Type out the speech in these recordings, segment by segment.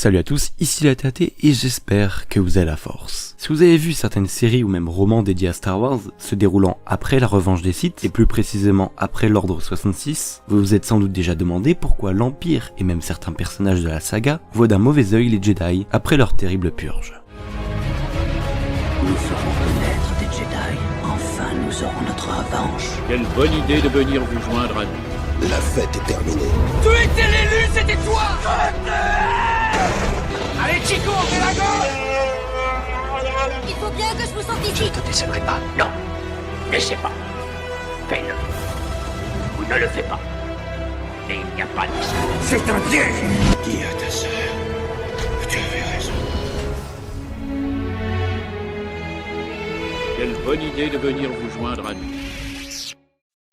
Salut à tous, ici la TAT et j'espère que vous avez la force. Si vous avez vu certaines séries ou même romans dédiés à Star Wars se déroulant après la revanche des Sith et plus précisément après l'Ordre 66, vous vous êtes sans doute déjà demandé pourquoi l'Empire et même certains personnages de la saga voient d'un mauvais œil les Jedi après leur terrible purge. Nous ferons renaître des Jedi. Enfin, nous aurons notre revanche. Quelle bonne idée de venir vous joindre à nous. La fête est terminée. Tu étais l'élu, c'était toi. Allez Chico, on fait la gauche. Il faut bien que je vous sorte Je d'ici. ne te décèlerai pas. Non. Laissez pas. Fais-le. Ou ne le fais pas. Et il n'y a pas de mystère. C'est un piège. Dis à ta sœur que tu avais raison. Quelle bonne idée de venir vous joindre à nous.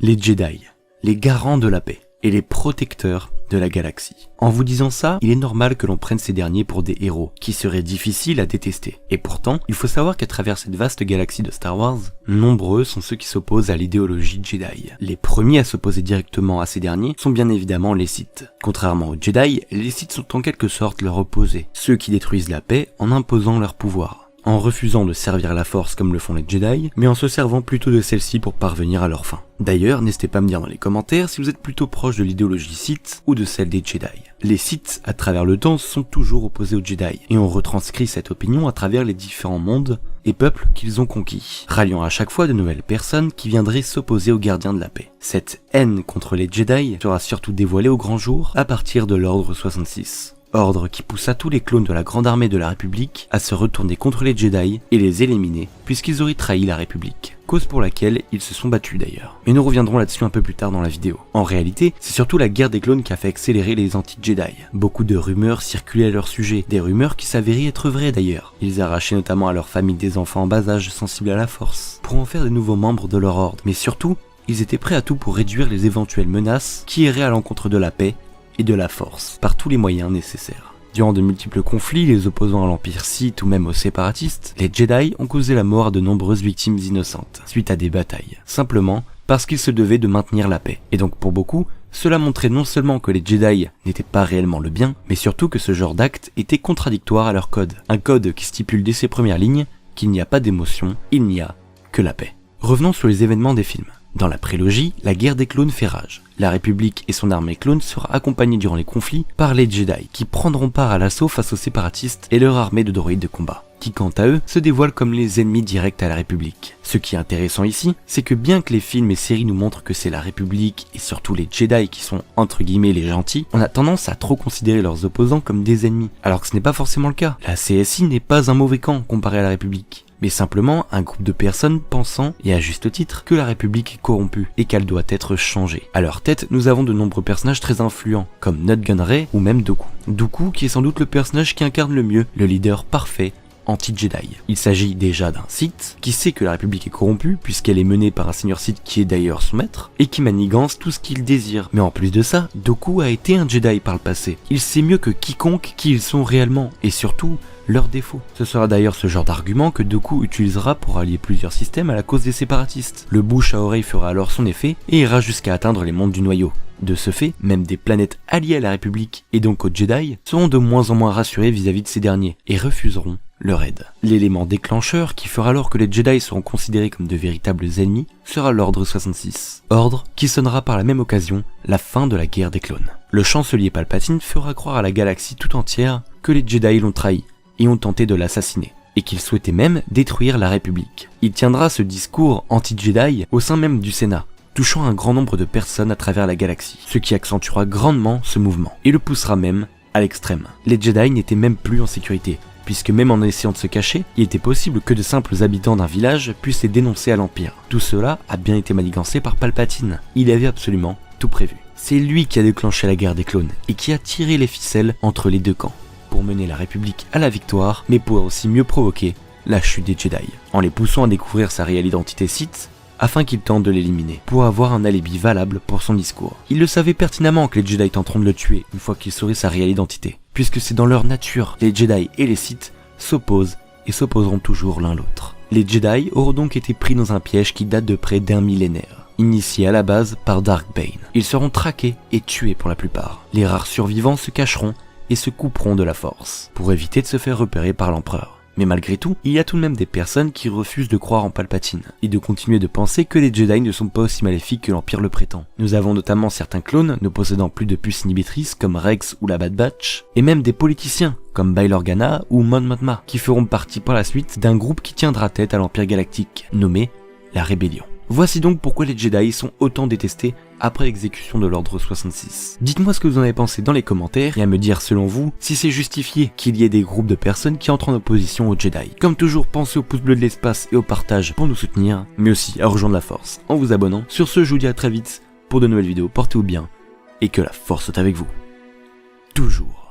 Les Jedi, les garants de la paix et les protecteurs de la galaxie. En vous disant ça, il est normal que l'on prenne ces derniers pour des héros, qui seraient difficiles à détester. Et pourtant, il faut savoir qu'à travers cette vaste galaxie de Star Wars, nombreux sont ceux qui s'opposent à l'idéologie Jedi. Les premiers à s'opposer directement à ces derniers sont bien évidemment les Sith. Contrairement aux Jedi, les Sith sont en quelque sorte leurs opposés, ceux qui détruisent la paix en imposant leur pouvoir, en refusant de servir la force comme le font les Jedi, mais en se servant plutôt de celle-ci pour parvenir à leur fin. D'ailleurs, n'hésitez pas à me dire dans les commentaires si vous êtes plutôt proche de l'idéologie Sith ou de celle des Jedi. Les Sith, à travers le temps, sont toujours opposés aux Jedi, et ont retranscrit cette opinion à travers les différents mondes et peuples qu'ils ont conquis, ralliant à chaque fois de nouvelles personnes qui viendraient s'opposer aux gardiens de la paix. Cette haine contre les Jedi sera surtout dévoilée au grand jour à partir de l'Ordre 66. Ordre qui poussa tous les clones de la Grande Armée de la République à se retourner contre les Jedi et les éliminer, puisqu'ils auraient trahi la République. Cause pour laquelle ils se sont battus d'ailleurs. Mais nous reviendrons là-dessus un peu plus tard dans la vidéo. En réalité, c'est surtout la guerre des clones qui a fait accélérer les anti-Jedi. Beaucoup de rumeurs circulaient à leur sujet, des rumeurs qui s'avéraient être vraies d'ailleurs. Ils arrachaient notamment à leur famille des enfants en bas âge sensibles à la force, pour en faire de nouveaux membres de leur ordre. Mais surtout, ils étaient prêts à tout pour réduire les éventuelles menaces qui iraient à l'encontre de la paix et de la force, par tous les moyens nécessaires. Durant de multiples conflits, les opposants à l'Empire Sith ou même aux séparatistes, les Jedi ont causé la mort à de nombreuses victimes innocentes, suite à des batailles, simplement parce qu'ils se devaient de maintenir la paix. Et donc pour beaucoup, cela montrait non seulement que les Jedi n'étaient pas réellement le bien, mais surtout que ce genre d'acte était contradictoire à leur code. Un code qui stipule dès ses premières lignes qu'il n'y a pas d'émotion, il n'y a que la paix. Revenons sur les événements des films. Dans la prélogie, la guerre des clones fait rage. La République et son armée clone sera accompagnée durant les conflits par les Jedi, qui prendront part à l'assaut face aux séparatistes et leur armée de droïdes de combat, qui quant à eux se dévoilent comme les ennemis directs à la République. Ce qui est intéressant ici, c'est que bien que les films et séries nous montrent que c'est la République et surtout les Jedi qui sont entre guillemets les gentils, on a tendance à trop considérer leurs opposants comme des ennemis, alors que ce n'est pas forcément le cas. La CSI n'est pas un mauvais camp comparé à la République, mais simplement un groupe de personnes pensant, et à juste titre, que la République est corrompue et qu'elle doit être changée. À leur tête, nous avons de nombreux personnages très influents, comme Nut Gunray ou même Dooku. Dooku qui est sans doute le personnage qui incarne le mieux le leader parfait anti-Jedi. Il s'agit déjà d'un Sith qui sait que la République est corrompue puisqu'elle est menée par un seigneur Sith qui est d'ailleurs son maître et qui manigance tout ce qu'il désire. Mais en plus de ça, Dooku a été un Jedi par le passé. Il sait mieux que quiconque qui ils sont réellement et surtout leurs défauts. Ce sera d'ailleurs ce genre d'argument que Dooku utilisera pour allier plusieurs systèmes à la cause des séparatistes. Le bouche à oreille fera alors son effet et ira jusqu'à atteindre les mondes du noyau. De ce fait, même des planètes alliées à la République et donc aux Jedi seront de moins en moins rassurés vis-à-vis de ces derniers et refuseront leur aide. L'élément déclencheur qui fera alors que les Jedi seront considérés comme de véritables ennemis sera l'Ordre 66. Ordre qui sonnera par la même occasion la fin de la guerre des clones. Le chancelier Palpatine fera croire à la galaxie tout entière que les Jedi l'ont trahi et ont tenté de l'assassiner, et qu'il souhaitait même détruire la République. Il tiendra ce discours anti-Jedi au sein même du Sénat, touchant un grand nombre de personnes à travers la galaxie, ce qui accentuera grandement ce mouvement, et le poussera même à l'extrême. Les Jedi n'étaient même plus en sécurité, puisque même en essayant de se cacher, il était possible que de simples habitants d'un village puissent les dénoncer à l'Empire. Tout cela a bien été manigancé par Palpatine, il avait absolument tout prévu. C'est lui qui a déclenché la guerre des clones, et qui a tiré les ficelles entre les deux camps, pour mener la République à la victoire, mais pour aussi mieux provoquer la chute des Jedi, en les poussant à découvrir sa réelle identité Sith, afin qu'ils tentent de l'éliminer, pour avoir un alibi valable pour son discours. Il le savait pertinemment que les Jedi tenteront de le tuer une fois qu'ils sauraient sa réelle identité, puisque c'est dans leur nature, les Jedi et les Sith s'opposent et s'opposeront toujours l'un l'autre. Les Jedi auront donc été pris dans un piège qui date de près d'un millénaire, initié à la base par Dark Bane. Ils seront traqués et tués pour la plupart. Les rares survivants se cacheront et se couperont de la force, pour éviter de se faire repérer par l'empereur. Mais malgré tout, il y a tout de même des personnes qui refusent de croire en Palpatine, et de continuer de penser que les Jedi ne sont pas aussi maléfiques que l'Empire le prétend. Nous avons notamment certains clones ne possédant plus de puces inhibitrices comme Rex ou la Bad Batch, et même des politiciens comme Bail Organa ou Mon Mothma, qui feront partie par la suite d'un groupe qui tiendra tête à l'Empire Galactique, nommé la Rébellion. Voici donc pourquoi les Jedi sont autant détestés après l'exécution de l'Ordre 66. Dites-moi ce que vous en avez pensé dans les commentaires et à me dire selon vous si c'est justifié qu'il y ait des groupes de personnes qui entrent en opposition aux Jedi. Comme toujours, pensez au pouce bleu de l'espace et au partage pour nous soutenir, mais aussi à rejoindre la Force en vous abonnant. Sur ce, je vous dis à très vite pour de nouvelles vidéos, portez-vous bien et que la Force soit avec vous. Toujours.